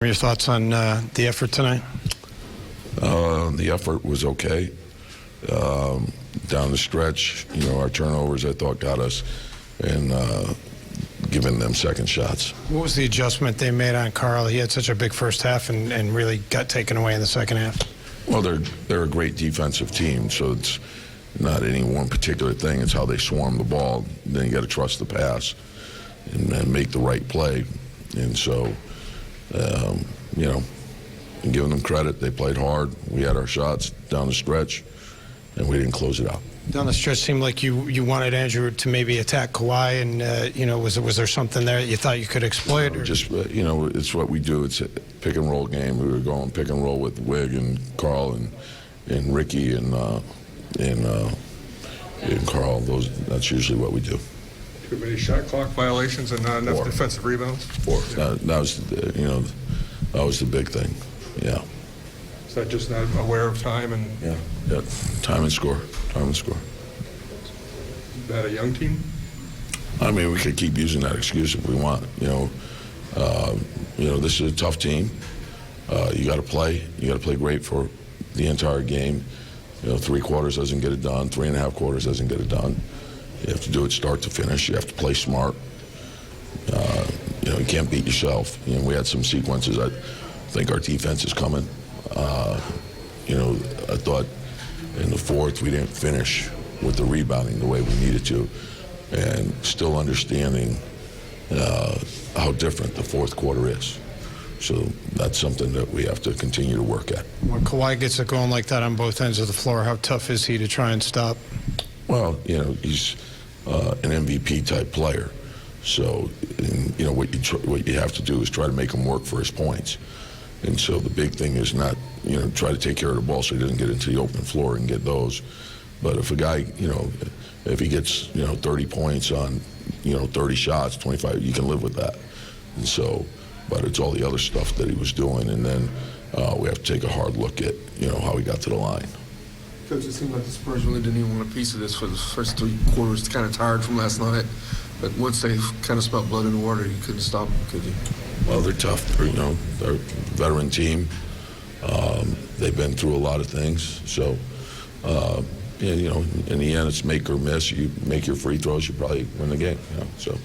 Your thoughts on the effort tonight? The effort was okay. Down the stretch, our turnovers, I thought, got us, and giving them second shots. What was the adjustment they made on Carl? He had such a big first half and really got taken away in the second half. Well, they're a great defensive team, so it's not any one particular thing. It's how they swarm the ball. Then you got to trust the pass and make the right play. And so, and giving them credit, they played hard. We had our shots down the stretch, and we didn't close it out. Down the stretch, seemed like you wanted Andrew to maybe attack Kawhi, and was there something there that you thought you could exploit? Or? Just it's what we do. It's a pick and roll game. We were going pick and roll with Wig and Carl and Ricky and Carl. That's usually what we do. Too many shot clock violations and not enough defensive rebounds. Four. That was that was the big thing. Yeah. Is that just not aware of time and? Yeah. Time and score. Is that a young team? I mean, we could keep using that excuse if we want. This is a tough team. You got to play. You got to play great for the entire game. 3 quarters doesn't get it done. 3.5 quarters doesn't get it done. You have to do it start to finish. You have to play smart. You can't beat yourself. We had some sequences. I think our defense is coming. I thought in the fourth we didn't finish with the rebounding the way we needed to, and still understanding how different the fourth quarter is. So that's something that we have to continue to work at. When Kawhi gets it going like that on both ends of the floor, how tough is he to try and stop? Well, he's an MVP type player. So, what you have to do is try to make him work for his points. And so the big thing is not, try to take care of the ball so he doesn't get into the open floor and get those. But if a guy, if he gets, 30 points on, 30 shots, 25, you can live with that. And so, but it's all the other stuff that he was doing. And then we have to take a hard look at, how he got to the line. Coach, it seemed like the Spurs really didn't even want a piece of this for the first 3 quarters. Kind of tired from last night. But once they kind of smelled blood in the water, you couldn't stop them, could you? Well, they're tough. They're a veteran team. They've been through a lot of things. So, in the end, it's make or miss. You make your free throws, you probably win the game. So.